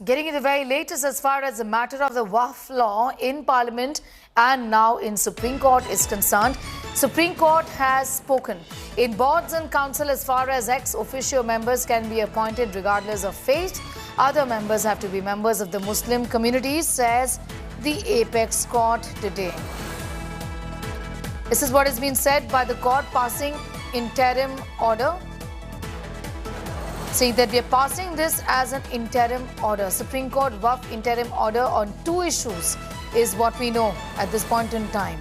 Getting in the very latest as far as the matter of the Waqf law in Parliament and now in Supreme Court is concerned. Supreme Court has spoken. In boards and council, as far as ex-officio members can be appointed regardless of faith, other members have to be members of the Muslim community, says the Apex Court today. This is what has been said by the court passing interim order. See that we are passing this as an interim order. Supreme Court Waqf interim order on two issues is what we know at this point in time.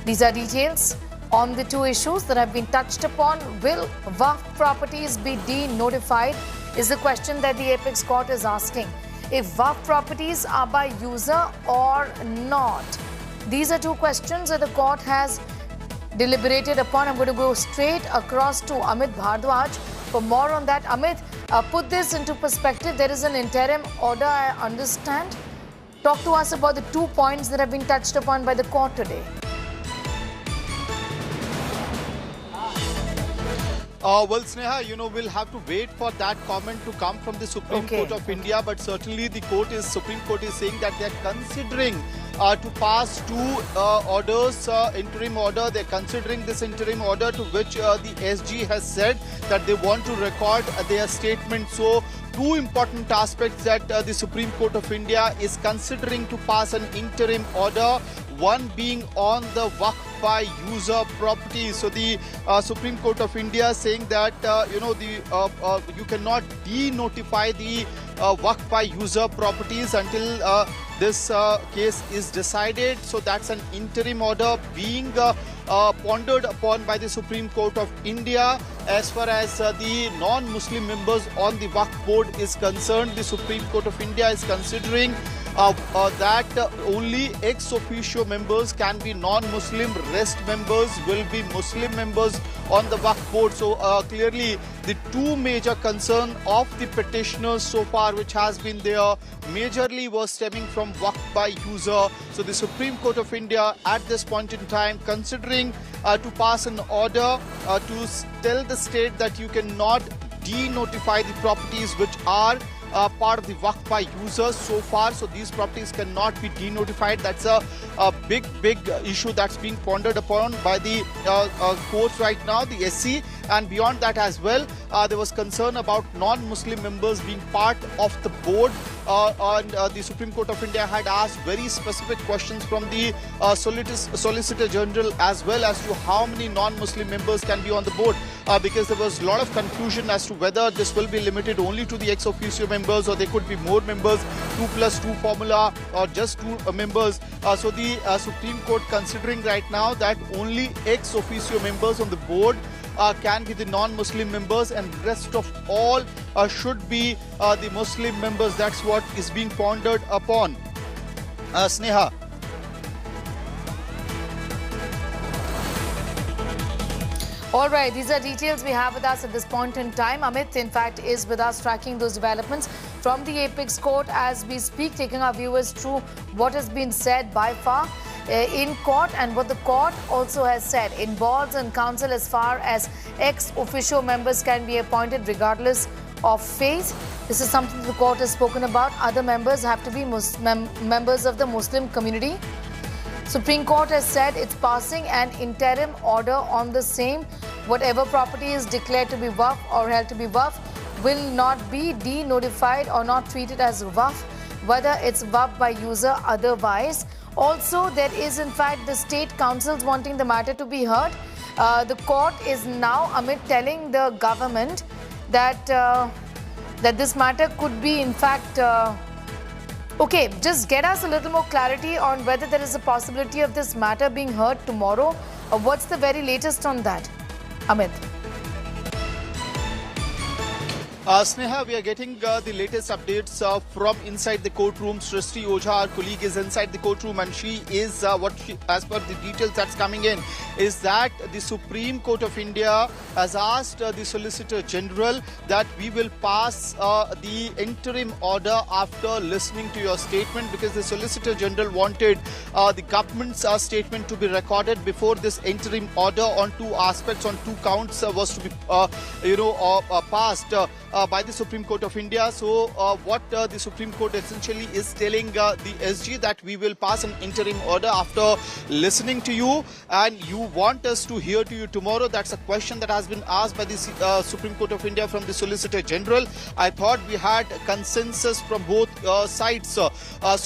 These are details on the two issues that have been touched upon. Will Waqf properties be de-notified is the question that the Apex Court is asking. If Waqf properties are by user or not. These are two questions that the court has deliberated upon. I'm going to go straight across to Amit Bhardwaj for more on that. Amit, put this into perspective. There is an interim order, I understand. Talk to us about the 2 points that have been touched upon by the court today. Well, Sneha, we'll have to wait for that comment to come from the Supreme Court of India. But certainly the Supreme Court is saying that they're considering to pass two orders, interim order. They're considering this interim order to which the SG has said that they want to record their statement. So two important aspects that the Supreme Court of India is considering to pass an interim order. One being on the Waqf by user property. So the Supreme Court of India saying that you cannot de-notify the Waqf by user properties until this case is decided. So that's an interim order being pondered upon by the Supreme Court of India. As far as the non-Muslim members on the Waqf board is concerned, the Supreme Court of India is considering that only ex-officio members can be non-Muslim, rest members will be Muslim members on the Waqf board. So clearly the two major concerns of the petitioners so far which has been there majorly was stemming from Waqf by user. So the Supreme Court of India at this point in time considering to pass an order to tell the state that you cannot de-notify the properties which are part of the Waqf by users so far. So these properties cannot be de-notified. That's a big issue that's being pondered upon by the courts right now, the SC. And beyond that as well, there was concern about non-Muslim members being part of the board. And the Supreme Court of India had asked very specific questions from the Solicitor General as well as to how many non-Muslim members can be on the board. Because there was a lot of confusion as to whether this will be limited only to the ex-officio members or there could be more members, 2+2 formula or just two members. So the Supreme Court considering right now that only ex-officio members on the board can be the non-Muslim members and rest of all should be the Muslim members. That's what is being pondered upon. Sneha. All right, these are details we have with us at this point in time. Amit, in fact, is with us tracking those developments from the Apex Court as we speak, taking our viewers through what has been said by far in court and what the court also has said in boards and council as far as ex-officio members can be appointed regardless of faith. This is something the court has spoken about. Other members have to be members of the Muslim community. Supreme Court has said it's passing an interim order on the same. Whatever property is declared to be Waqf or held to be Waqf will not be de-notified or not treated as Waqf, whether it's Waqf by user otherwise. Also, there is in fact the state councils wanting the matter to be heard. The court is now, Amit, telling the government that that this matter could be in fact okay, just get us a little more clarity on whether there is a possibility of this matter being heard tomorrow. What's the very latest on that, Amit? Sneha, we are getting the latest updates from inside the courtroom. Srishti Ojha, our colleague, is inside the courtroom and she is, as per the details that's coming in, is that the Supreme Court of India has asked the Solicitor General that we will pass the interim order after listening to your statement, because the Solicitor General wanted the government's statement to be recorded before this interim order on two aspects, on two counts was to be, passed. by the Supreme Court of India. So what the Supreme Court essentially is telling the SG that we will pass an interim order after listening to you, and you want us to hear to you tomorrow. That's a question that has been asked by the Supreme Court of India from the Solicitor General. I thought we had consensus from both sides. So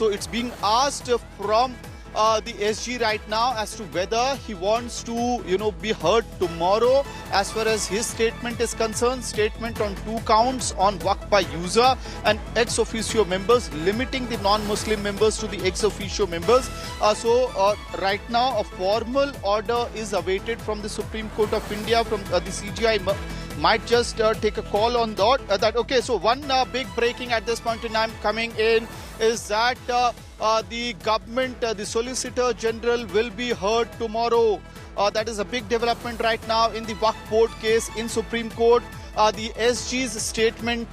it's being asked from the SG right now as to whether he wants to, be heard tomorrow as far as his statement is concerned. Statement on 2 counts on Waqf by user and ex officio members, limiting the non-Muslim members to the ex officio members. So right now a formal order is awaited from the Supreme Court of India, from the CJI. Might just take a call on that. Okay, so one big breaking at this point in time coming in is that the government, the Solicitor General will be heard tomorrow. That is a big development right now in the Waqf Board case in Supreme Court. The SG's statement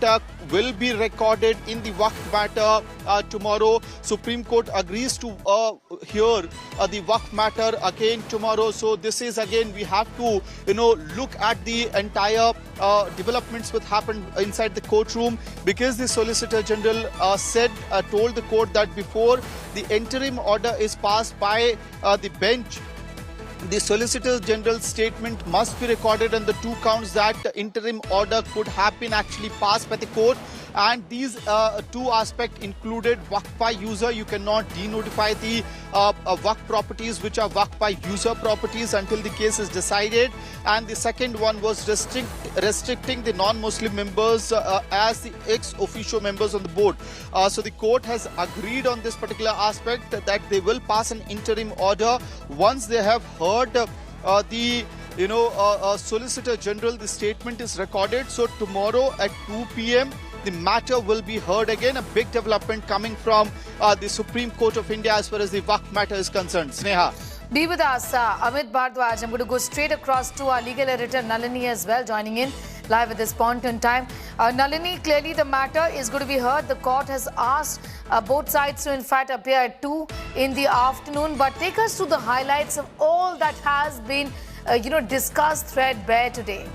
will be recorded in the Waqf matter tomorrow. Supreme Court agrees to hear the Waqf matter again tomorrow. So this is again, we have to look at the entire developments which happened inside the courtroom, because the Solicitor General told the court that before the interim order is passed by the bench, the Solicitor General's statement must be recorded on the 2 counts that interim order could have been actually passed by the court. And these 2 aspects included Waqf by user. You cannot denotify the Waqf properties which are Waqf by user properties until the case is decided. And the second one was restricting the non-Muslim members as the ex officio members on the board. So the court has agreed on this particular aspect, that they will pass an interim order once they have heard the Solicitor General. The statement is recorded. So tomorrow at 2 p.m. the matter will be heard again. A big development coming from the Supreme Court of India as far as the Waqf matter is concerned. Sneha. Be with us, Amit Bhardwaj. I'm going to go straight across to our legal editor Nalini as well, joining in live at this point in time. Nalini, clearly the matter is going to be heard. The court has asked both sides to in fact appear at 2 in the afternoon. But take us to the highlights of all that has been discussed threadbare today.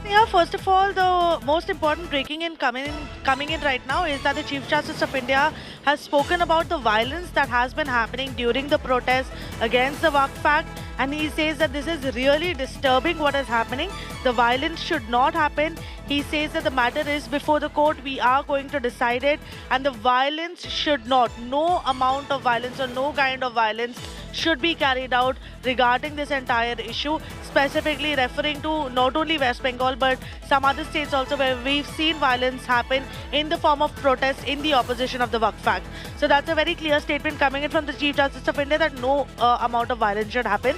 Well, first of all, the most important breaking in coming in right now is that the Chief Justice of India has spoken about the violence that has been happening during the protest against the Waqf Act, and he says that this is really disturbing what is happening. The violence should not happen. He says that the matter is before the court. We are going to decide it, and the violence should not, no amount of violence or no kind of violence should be carried out regarding this entire issue, specifically referring to not only West Bengal but some other states also, where we've seen violence happen in the form of protests in the opposition of the Waqf Act. So that's a very clear statement coming in from the Chief Justice of India, that no amount of violence should happen.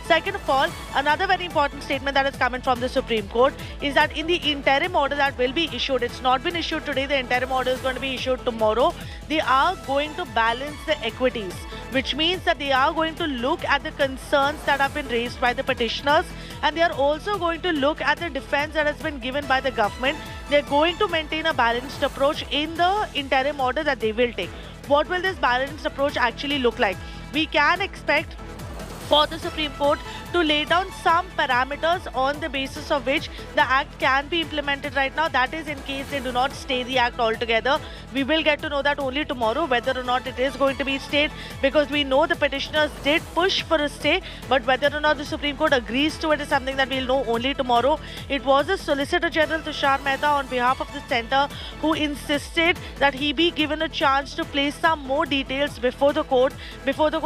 Second of all, another very important statement that is coming from the Supreme Court is that in the interim order that will be issued, it's not been issued today, the interim order is going to be issued tomorrow. They are going to balance the equities, which means that they are going to look at the concerns that have been raised by the petitioners, and they are also going to look at the defense that has been given by the government. They're going to maintain a balanced approach in the interim order that they will take. What will this balanced approach actually look like? We can expect for the Supreme Court to lay down some parameters on the basis of which the Act can be implemented right now. That is in case they do not stay the Act altogether. We will get to know that only tomorrow, whether or not it is going to be stayed, because we know the petitioners did push for a stay, but whether or not the Supreme Court agrees to it is something that we'll know only tomorrow. It was the Solicitor General Tushar Mehta on behalf of the centre who insisted that he be given a chance to place some more details before the court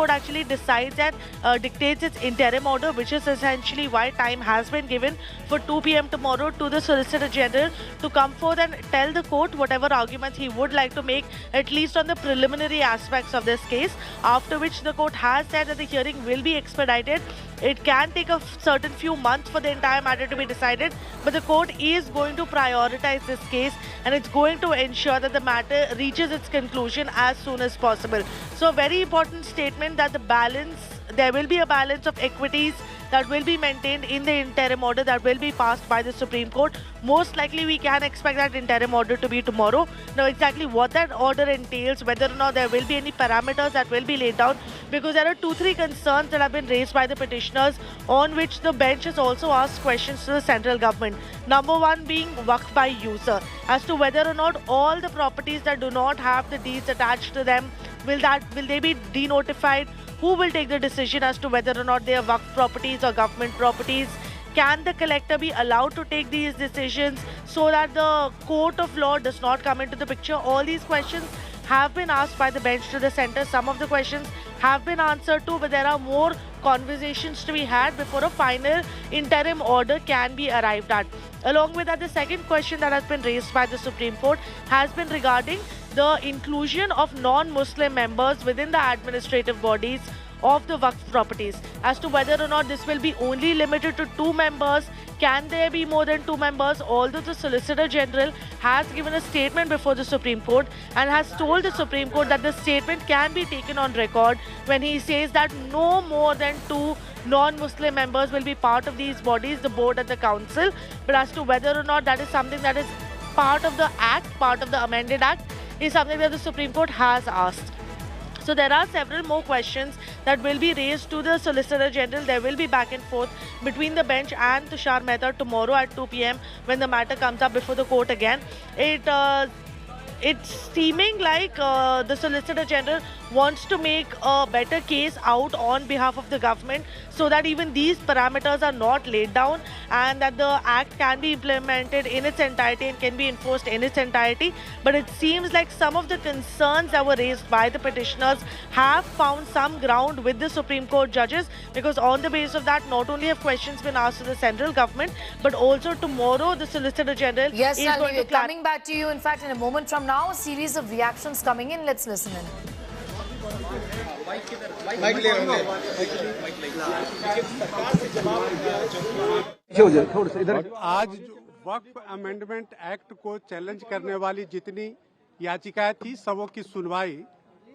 actually decides and dictates its interim order, which is essentially why time has been given for 2 p.m. tomorrow to the Solicitor General to come forth and tell the court whatever arguments he would like to make, at least on the preliminary aspects of this case, after which the court has said that the hearing will be expedited. It can take a certain few months for the entire matter to be decided, but the court is going to prioritize this case, and it's going to ensure that the matter reaches its conclusion as soon as possible. So a very important statement that there will be a balance of equities that will be maintained in the interim order that will be passed by the Supreme Court. Most likely we can expect that interim order to be tomorrow. Now exactly what that order entails, whether or not there will be any parameters that will be laid down, because there are 2-3 concerns that have been raised by the petitioners on which the bench has also asked questions to the central government. Number one being Waqf by user, as to whether or not all the properties that do not have the deeds attached to them, will they be denotified? Who will take the decision as to whether or not they are Waqf properties or government properties? Can the collector be allowed to take these decisions so that the court of law does not come into the picture? All these questions have been asked by the bench to the centre. Some of the questions have been answered too, but there are more conversations to be had before a final interim order can be arrived at. Along with that, the second question that has been raised by the Supreme Court has been regarding the inclusion of non-Muslim members within the administrative bodies of the Waqf properties, as to whether or not this will be only limited to 2 members. Can there be more than 2 members? Although the Solicitor General has given a statement before the Supreme Court and has told the Supreme Court that the statement can be taken on record when he says that no more than 2 non-Muslim members will be part of these bodies, the board and the council. But as to whether or not that is something that is part of the act, part of the amended act, is something that the Supreme Court has asked. So there are several more questions that will be raised to the Solicitor General. There will be back and forth between the bench and Tushar Mehta tomorrow at 2 p.m. when the matter comes up before the court again. It's seeming like the Solicitor General wants to make a better case out on behalf of the government so that even these parameters are not laid down and that the act can be implemented in its entirety and can be enforced in its entirety. But it seems like some of the concerns that were raised by the petitioners have found some ground with the Supreme Court judges, because on the basis of that, not only have questions been asked to the central government, but also tomorrow the Solicitor General is going to... Coming back to you, in fact, in a moment from now, a series of reactions coming in. Let's listen in. आज वक्फ amendment act को challenge करने वाली जितनी याचिकाएं थी, सबों की सुनवाई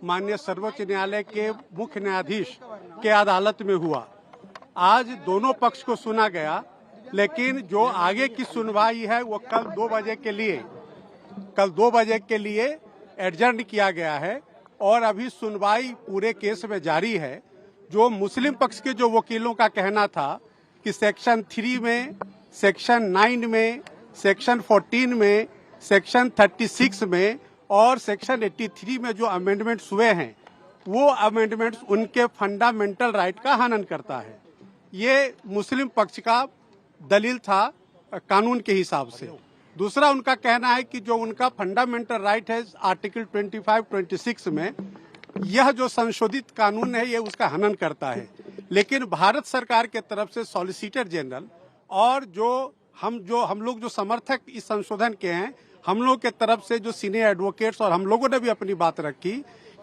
माननीय सर्वोच्च न्यायालय के मुख्य न्यायाधीश के अदालत में हुआ। आज दोनों पक्ष को सुना गया, लेकिन जो आगे की सुनवाई है वो कल 2 बजे के लिए एडजर्न किया गया है और अभी सुनवाई पूरे केस में जारी है। जो मुस्लिम पक्ष के जो वकीलों का कहना था कि सेक्शन 3 में, सेक्शन 9 में, सेक्शन 14 में, सेक्शन 36 में और सेक्शन 83 में जो अमेंडमेंट्स हुए हैं, वो अमेंडमेंट्स उनके फंडामेंटल राइट का हनन करता है। ये मुस्लिम पक्ष का दलील था कानून के हिसाब से। दूसरा उनका कहना है कि जो उनका फंडामेंटल राइट है आर्टिकल 25-26 में, यह जो संशोधित कानून है ये उसका हनन करता है। लेकिन भारत सरकार के तरफ से सॉलिसिटर जनरल और हम लोग जो समर्थक इस संशोधन के हैं, हम लोग के तरफ से जो सीनियर एडवोकेट्स और हम लोगों ने भी अपनी बात रखी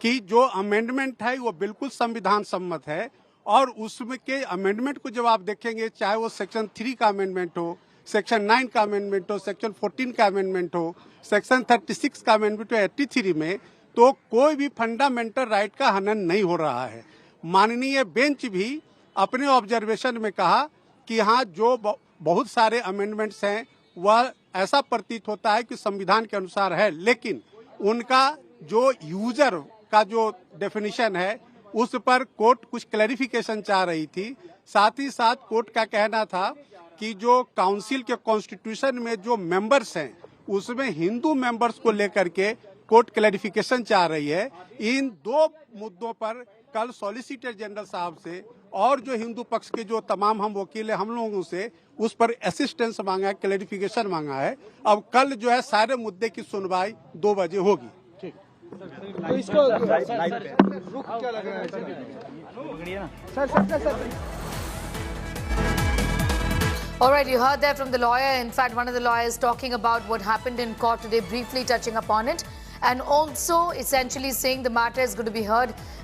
कि जो अमेंडमेंट है वो बिल्कुल संविधान सम्मत है और उसमें के अमेंडमेंट को जब आप देखेंगे, चाहे वो सेक्शन 3 का अमेंडमेंट हो, सेक्शन 9 का अमेंडमेंट हो, सेक्शन 14 का अमेंडमेंट हो, सेक्शन 36 का अमेंडमेंट हो, 83 में, तो कोई भी फंडामेंटल राइट का हनन नहीं हो रहा है। माननीय बेंच भी अपने ऑब्जर्वेशन में कहा कि हाँ, जो बहुत सारे अमेंडमेंट्स हैं वह ऐसा प्रतीत होता है कि संविधान के अनुसार है, लेकिन उनका जो यूजर का जो डेफिनेशन है उस पर कोर्ट कुछ क्लैरिफिकेशन चाह रही थी। साथ ही साथ कोर्ट का कहना था कि जो काउंसिल के कॉन्स्टिट्यूशन में जो मेंबर्स हैं उसमें हिंदू मेंबर्स को लेकर के कोर्ट क्लैरिफिकेशन चाह रही है। इन 2 मुद्दों पर कल सॉलिसिटर जनरल साहब से और जो हिंदू पक्ष के जो तमाम हम वकील हैं, हम लोगों से उस पर असिस्टेंस मांगा है, क्लैरिफिकेशन मांगा है। अब कल जो है सारे मुद्दे की सुनवाई 2 बजे होगी। ठीक, तो इसको रुक क्या लग रहा है sir? All right, you heard that from the lawyer. In fact, one of the lawyers talking about what happened in court today, briefly touching upon it, and also essentially saying the matter is going to be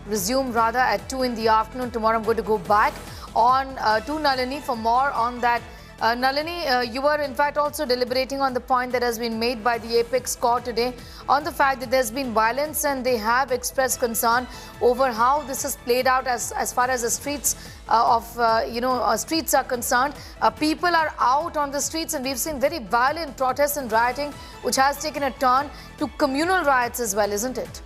resumed rather at 2 in the afternoon. Tomorrow I'm going to go back on to Nalini for more on that Nalini, you were in fact also deliberating on the point that has been made by the Apex Court today on the fact that there's been violence, and they have expressed concern over how this has played out as far as the streets streets are concerned. People are out on the streets, and we've seen very violent protests and rioting, which has taken a turn to communal riots as well, isn't it?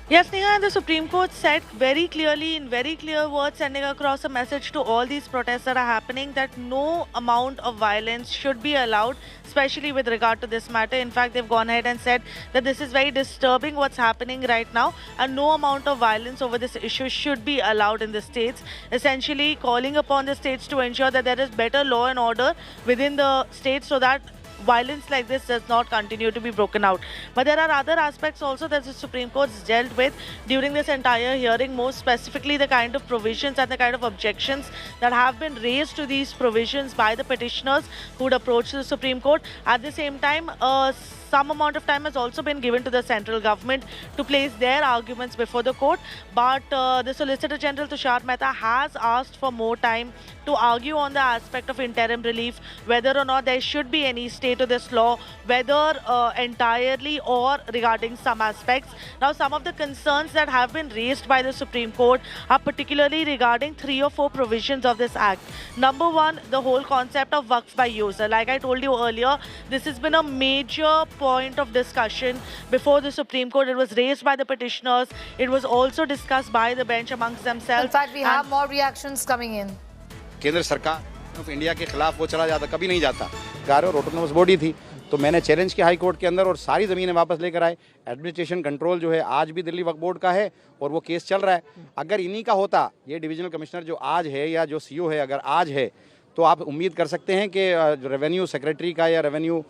Yes, Neha, and the Supreme Court said very clearly, in very clear words, sending across a message to all these protests that are happening, that no amount of violence should be allowed, especially with regard to this matter. In fact, they've gone ahead and said that this is very disturbing what's happening right now, and no amount of violence over this issue should be allowed in the states, essentially calling upon the states to ensure that there is better law and order within the states so that violence like this does not continue to be broken out. But there are other aspects also that the Supreme Court has dealt with during this entire hearing, most specifically the kind of provisions and the kind of objections that have been raised to these provisions by the petitioners who would approach the Supreme Court. At the same time, some amount of time has also been given to the central government to place their arguments before the court. But the Solicitor General Tushar Mehta has asked for more time to argue on the aspect of interim relief, whether or not there should be any stay to this law, whether entirely or regarding some aspects. Now, some of the concerns that have been raised by the Supreme Court are particularly regarding 3 or 4 provisions of this act. Number one, the whole concept of waqf by user. Like I told you earlier, this has been a major point of discussion before the Supreme Court. It was raised by the petitioners. It was also discussed by the bench amongst themselves. In fact, we have more reactions coming in. केंद्र सरकार of India के खिलाफ वो चला जाता, कभी नहीं जाता। गारो ऑटोनोमस बॉडी थी, तो मैंने चैलेंज किया हाई कोर्ट के अंदर और सारी ज़मीनें वापस लेकर आए। एडमिनिस्ट्रेशन कंट्रोल जो है आज भी दिल्ली वक्फ बोर्ड का है और वो केस चल रहा है। अगर इन्हीं का होता, ये डिविजनल कमिश्नर जो आज है या जो सीओ है अगर आज है, तो आप उम्मीद कर सकते हैं कि रेवेन्यू सेक्रेटरी का या रेवेन्यू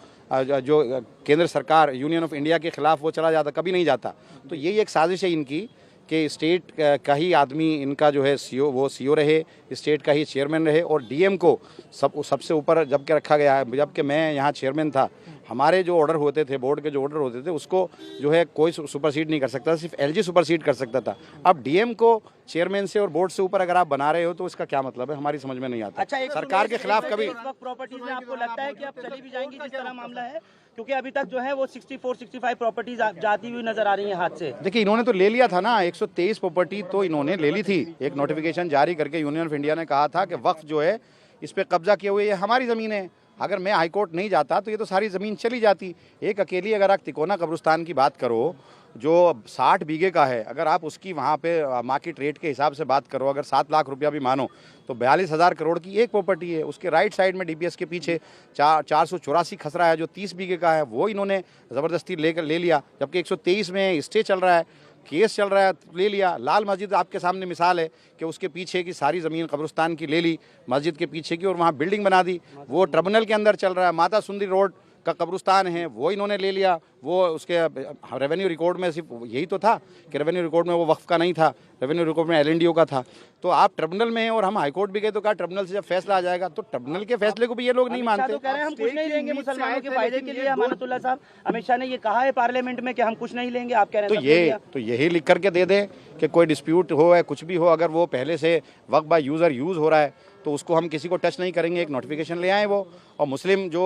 जो केंद्र सरकार यूनियन ऑफ इंडिया के खिलाफ वो चला जाता, कभी नहीं जाता। तो यही एक साजिश है इनकी कि स्टेट का ही आदमी इनका जो है सीओ, वो सीओ रहे, स्टेट का ही चेयरमैन रहे और डीएम को सबसे ऊपर जबकि रखा गया है। जबकि मैं यहाँ चेयरमैन था, हमारे जो ऑर्डर होते थे, बोर्ड के जो ऑर्डर होते थे, उसको जो है कोई सुपरसीड नहीं कर सकता, सिर्फ एलजी सुपरसीड कर सकता था। अब डीएम को चेयरमैन से और बोर्ड से ऊपर अगर आप बना रहे हो तो इसका क्या मतलब है, हमारी समझ में नहीं आता। अच्छा, सरकार के खिलाफ कभी प्रॉपर्टीज में आपको लगता है कि अब चली भी जाएंगी जिस तरह मामला है, क्योंकि अभी तक जो है वो 64-65 प्रॉपर्टीज जाती हुई नजर आ रही हैं हाथ से। देखिए, इन्होंने तो ले लिया था ना, 123 प्रॉपर्टी तो इन्होंने ले ली थी। एक नोटिफिकेशन जारी करके यूनियन ऑफ इंडिया ने कहा था कि वक्फ जो है इस पे कब्जा किए हुए ये हमारी ज़मीन है। अगर मैं हाईकोर्ट नहीं जाता तो ये तो सारी ज़मीन चली जाती। एक अकेली अगर आप तिकोना कब्रिस्तान की बात करो जो 60 बीघे का है, अगर आप उसकी वहाँ पे मार्केट रेट के हिसाब से बात करो, अगर 7 लाख रुपया भी मानो तो 42,000 करोड़ की एक प्रॉपर्टी है। उसके राइट साइड में डीपीएस के पीछे 484 खसरा है जो 30 बीघे का है, वो इन्होंने ज़बरदस्ती ले लिया। जबकि 123 में स्टे चल रहा है, केस चल रहा है, ले लिया। लाल मस्जिद आपके सामने मिसाल है कि उसके पीछे की सारी ज़मीन कब्रिस्तान की ले ली, मस्जिद के पीछे की, और वहाँ बिल्डिंग बना दी। वो ट्रिब्यूनल के अंदर चल रहा है। माता सुंदरी रोड का कब्रिस्तान है, वो इन्होंने ले लिया। वो उसके रेवेन्यू रिकॉर्ड में सिर्फ यही तो था कि रेवेन्यू रिकॉर्ड में वो वक्फ का नहीं था, रेवेन्यू रिकॉर्ड में एलएनडीओ का था। तो आप ट्रिब्यूनल में हैं और हम हाईकोर्ट भी गए तो कहा ट्रिब्यूनल से जब फैसला आ जाएगा, तो ट्रिब्यूनल के फैसले को भी ये लोग नहीं मानते। तो कह रहे हैं हम कुछ नहीं लेंगे मुसलमानों के फायदे के लिए। अमानतुल्लाह साहब, अमित शाह ने ये कहा है पार्लियामेंट में कि हम कुछ नहीं लेंगे, आप कह रहे हैं तो यही लिख करके दे दें कि कोई डिस्प्यूट हो या कुछ भी हो, अगर वो पहले से वक्फ बाय यूज़र यूज़ हो रहा है तो उसको हम किसी को टच नहीं करेंगे। एक नोटिफिकेशन ले आए वो। और मुस्लिम जो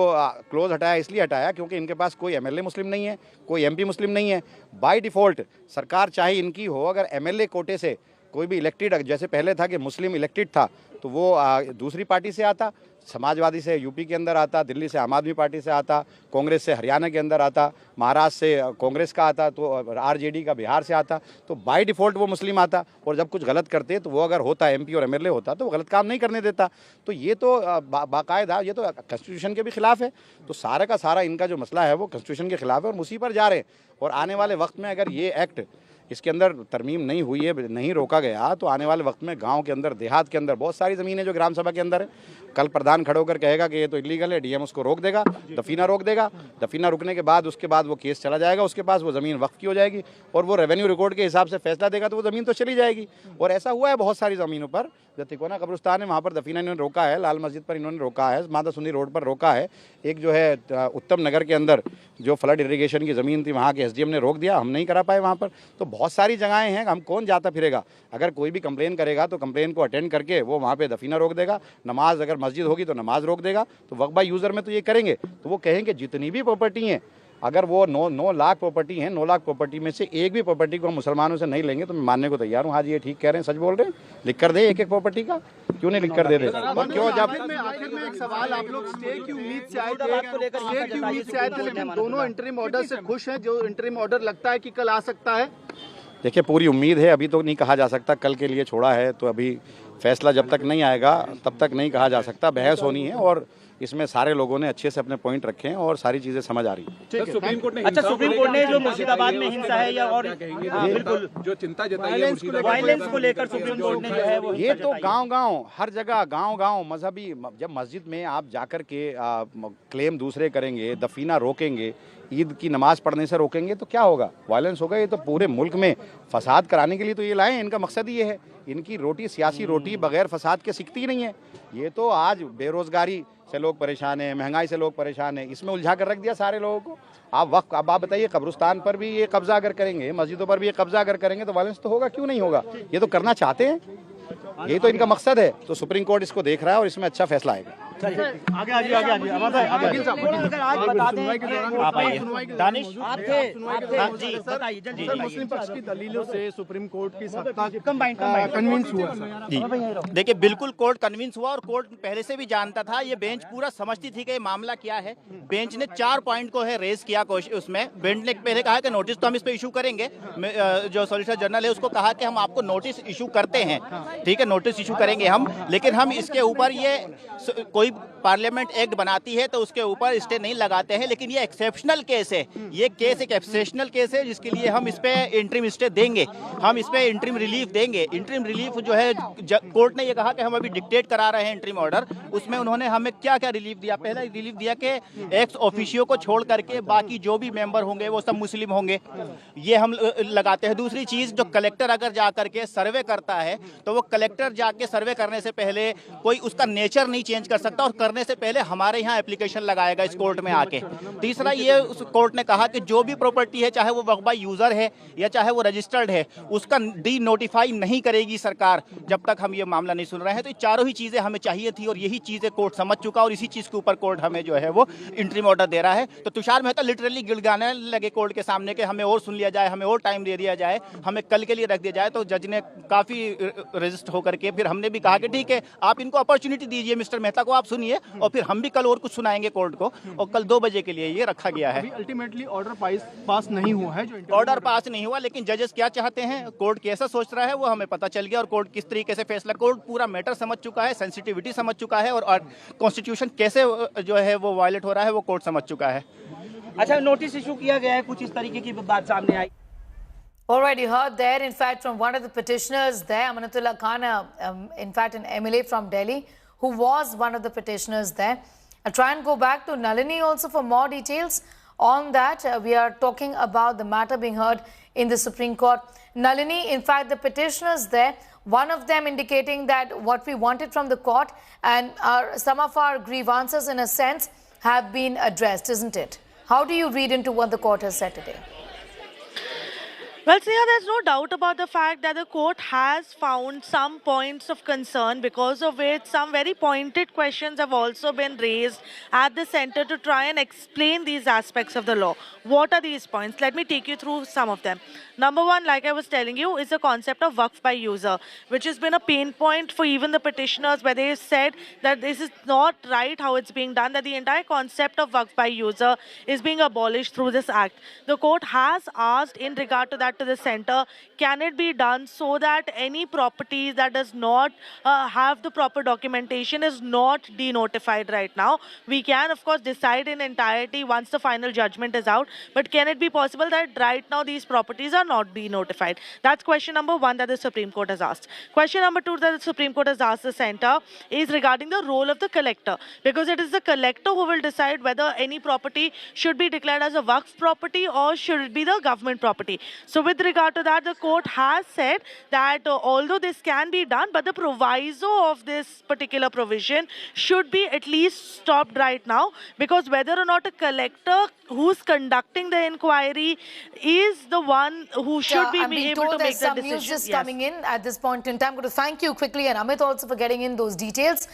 क्लोज हटाया इसलिए हटाया क्योंकि इनके पास कोई एमएलए मुस्लिम नहीं है, कोई एमपी मुस्लिम नहीं है। बाय डिफ़ॉल्ट सरकार चाहे इनकी हो, अगर एमएलए कोटे से कोई भी इलेक्टेड, जैसे पहले था कि मुस्लिम इलेक्टेड था तो वो दूसरी पार्टी से आता, समाजवादी से यूपी के अंदर आता, दिल्ली से आम आदमी पार्टी से आता, कांग्रेस से हरियाणा के अंदर आता, महाराष्ट्र से कांग्रेस का आता, तो आरजेडी का बिहार से आता, तो बाय डिफ़ॉल्ट वो मुस्लिम आता। और जब कुछ गलत करते तो वो अगर होता एमपी और एमएलए होता तो वो गलत काम नहीं करने देता। तो ये तो बाकायदा ये तो कॉन्स्टिट्यूशन के भी खिलाफ है। तो सारा का सारा इनका जो मसला है वो कॉन्स्टिट्यूशन के खिलाफ है और उसी पर जा रहे हैं। और आने वाले वक्त में अगर ये एक्ट इसके अंदर तरमीम नहीं हुई है, नहीं रोका गया, तो आने वाले वक्त में गांव के अंदर, देहात के अंदर बहुत सारी ज़मीनें जो ग्राम सभा के अंदर है, कल प्रधान खड़े होकर कहेगा कि ये तो इलीगल है, डीएम उसको रोक देगा, दफीना रोक देगा। दफीना रुकने के बाद उसके बाद वो केस चला जाएगा उसके पास, वो ज़मीन वक्फ की हो जाएगी और वो रेवेन्यू रिकॉर्ड के हिसाब से फैसला देगा तो वो ज़मीन तो चली जाएगी। और ऐसा हुआ है बहुत सारी ज़मीनों पर। जो तिकोना कब्रिस्तान है वहाँ पर दफीना इन्होंने रोका है, लाल मस्जिद पर इन्होंने रोका है, माता सुंदरी रोड पर रोका है। एक जो है उत्तम नगर के अंदर जो फ्लड इरीगेशन की ज़मीन थी वहाँ के एसडीएम ने रोक दिया, हम नहीं करा पाए वहाँ पर। तो बहुत सारी जगहें हैं, हम कौन जाता फिरेगा। अगर कोई भी कंप्लेन करेगा तो कंप्लेन को अटेंड करके वो वहाँ पे दफीना रोक देगा, नमाज अगर मस्जिद होगी तो नमाज रोक देगा। तो वक्फ बाय यूज़र में तो ये करेंगे, तो वो कहेंगे जितनी भी प्रॉपर्टी हैं, अगर वो 9 लाख प्रॉपर्टी हैं, 9 लाख प्रॉपर्टी में से एक भी प्रॉपर्टी को हम मुसलमानों से नहीं लेंगे तो मैं मानने को तैयार हूँ। हाँ जी, ये ठीक कह रहे हैं, सच बोल रहे हैं, लिख कर दे एक प्रॉपर्टी का, क्यों नहीं लिख कर दे रहे। और क्यों जब आखिर में एक सवाल, आप लोग स्टे की उम्मीद से आए थे, लेकिन दोनों इंटरिम ऑर्डर से खुश हैं? जो इंटरिम ऑर्डर लगता है कि कल आ सकता है? देखिए, पूरी उम्मीद है, अभी तो नहीं कहा जा सकता, कल के लिए छोड़ा है, तो अभी फैसला जब तक नहीं आएगा तब तक नहीं कहा जा सकता। बहस होनी है और इसमें सारे लोगों ने अच्छे से अपने पॉइंट रखे हैं और सारी चीजें समझ आ रही हैं। सुप्रीम कोर्ट ने जो मुर्शिदाबाद में हिंसा है या और बिल्कुल जो चिंता जताई है वायलेंस को लेकर सुप्रीम कोर्ट ने जो है वो ये तो गांव-गांव हर जगह गांव-गांव मजहबी, जब मस्जिद में आप जाकर के क्लेम दूसरे करेंगे, दफीना रोकेंगे, ईद की नमाज पढ़ने से रोकेंगे तो क्या होगा? वायलेंस होगा। ये तो पूरे मुल्क में फसाद कराने के लिए तो ये लाए, इनका मकसद ये है। इनकी रोटी, सियासी रोटी बगैर फसाद के सिकती नहीं है। ये तो आज बेरोजगारी से लोग परेशान हैं, महंगाई से लोग परेशान हैं, इसमें उलझा कर रख दिया सारे लोगों को। अब आप बताइए, कब्रिस्तान पर भी ये कब्जा अगर करेंगे, मस्जिदों पर भी ये कब्जा अगर करेंगे तो वायलेंस तो होगा, क्यों नहीं होगा? ये तो करना चाहते हैं, यही तो इनका मकसद है। तो सुप्रीम कोर्ट इसको देख रहा है और इसमें अच्छा फैसला आएगा। आगे दानिश आप थे बताइए जल्दी। मुस्लिम पक्ष की दलीलों से सुप्रीम कोर्ट की सत्ता कन्विंस हुआ। देखिए, बिल्कुल कोर्ट कन्विंस हुआ और कोर्ट पहले से भी जानता था, ये बेंच पूरा समझती थी कि ये मामला क्या है। बेंच ने 4 पॉइंट को है रेज किया उसमें। बेंच ने पहले कहा कि नोटिस तो हम इस पे इशू करेंगे, जो सॉलिसिटर जनरल है उसको कहा कि हम आपको नोटिस इशू करते हैं, ठीक है, नोटिस इशू करेंगे हम, लेकिन हम इसके ऊपर ये कोई पार्लियामेंट एक्ट बनाती है तो उसके ऊपर स्टे नहीं लगाते हैं। लेकिन ये एक्सेप्शनल केस है, ये केस एक एक्सेप्शनल केस है जिसके लिए हम इस पे इंटरिम स्टे देंगे, हम इस पे इंटरिम रिलीफ देंगे। इंटरिम रिलीफ जो है, कोर्ट ने ये कहा कि हम अभी डिक्टेट करा रहे हैं इंटरिम ऑर्डर, उसमें उन्होंने हमें क्या क्या रिलीफ दिया। पहला रिलीफ दिया कि एक्स ऑफिशियो को छोड़ करके बाकी जो भी मेंबर होंगे वो सब मुस्लिम होंगे, ये हम लगाते हैं। दूसरी चीज, जो कलेक्टर अगर जा करके सर्वे करता है तो वो कलेक्टर जाके सर्वे करने से पहले कोई उसका नेचर नहीं चेंज कर सकता और करने से पहले हमारे यहाँ एप्लीकेशन लगाएगा इस कोर्ट में आके। तीसरा, ये उस कोर्ट ने कहा कि जो भी प्रॉपर्टी है, चाहे वो वक्फ बाय यूजर है या चाहे वो रजिस्टर्ड है, उसका डी नोटिफाई नहीं करेगी सरकार जब तक हम ये मामला नहीं सुन रहे हैं। तो ये चारों ही चीजें हमें चाहिए थी और यही चीजें कोर्ट समझ चुका और इसी चीज के ऊपर कोर्ट हमें जो है वो इंटरिम ऑर्डर दे रहा है। तो तुषार मेहता लिटरली गिड़गिड़ाने लगे कोर्ट के सामने कि हमें और सुन लिया जाए, हमें और टाइम दे दिया जाए, हमें कल के लिए रख दिया जाए। तो जज ने काफी रजिस्ट होकर के फिर हमने भी कहा कि ठीक है, आप इनको अपॉर्चुनिटी दीजिए, मिस्टर मेहता को आप सुनिए और फिर हम भी कल और कुछ सुनाएंगे कोर्ट को। और कल 2 बजे के लिए ये रखा गया है। अल्टीमेटली ऑर्डर पास नहीं हुआ है, जो ऑर्डर पास नहीं हुआ, लेकिन जजेस क्या चाहते हैं, कोर्ट कैसा सोच रहा है वो हमें पता चल गया और कोर्ट किस तरीके से फैसला, कोर्ट पूरा मैटर समझ चुका है, सेंसिटिविटी समझ चुका है और कॉन्स्टिट्यूशन कैसे जो है वो वायलेट हो रहा है वो कोर्ट समझ चुका है। अच्छा, नोटिस इशू किया गया है, कुछ इस तरीके की बात सामने आई। Alright, you heard there, in fact, from one of the petitioners there, Amanatullah Khan, in fact, an MLA from Delhi, who was one of the petitioners there. I'll try and go back to Nalini also for more details on that. We are talking about the matter being heard in the Supreme Court. Nalini, in fact, the petitioners there, one of them indicating that what we wanted from the court and some of our grievances, in a sense, have been addressed, isn't it? How do you read into what the court has said today? Well, Sneha, there's no doubt about the fact that the court has found some points of concern, because of which some very pointed questions have also been raised at the center to try and explain these aspects of the law. What are these points? Let me take you through some of them. Number one, like I was telling you, is the concept of waqf by user, which has been a pain point for even the petitioners, where they said that this is not right how it's being done, that the entire concept of waqf by user is being abolished through this act. The court has asked in regard to that to the center, can it be done so that any property that does not have the proper documentation is not denotified right now? We can, of course, decide in entirety once the final judgment is out, but can it be possible that right now these properties are not denotified? That's question number one that the Supreme Court has asked. Question number two that the Supreme Court has asked the center is regarding the role of the collector, because it is the collector who will decide whether any property should be declared as a waqf property or should it be the government property. So So with regard to that, the court has said that although this can be done, but the proviso of this particular provision should be at least stopped right now, because whether or not a collector who's conducting the inquiry is the one who should be I'm being able told to make there's the some decision. news just Yes. coming in at this point in time. I'm going to thank you quickly, and Amit also for getting in those details.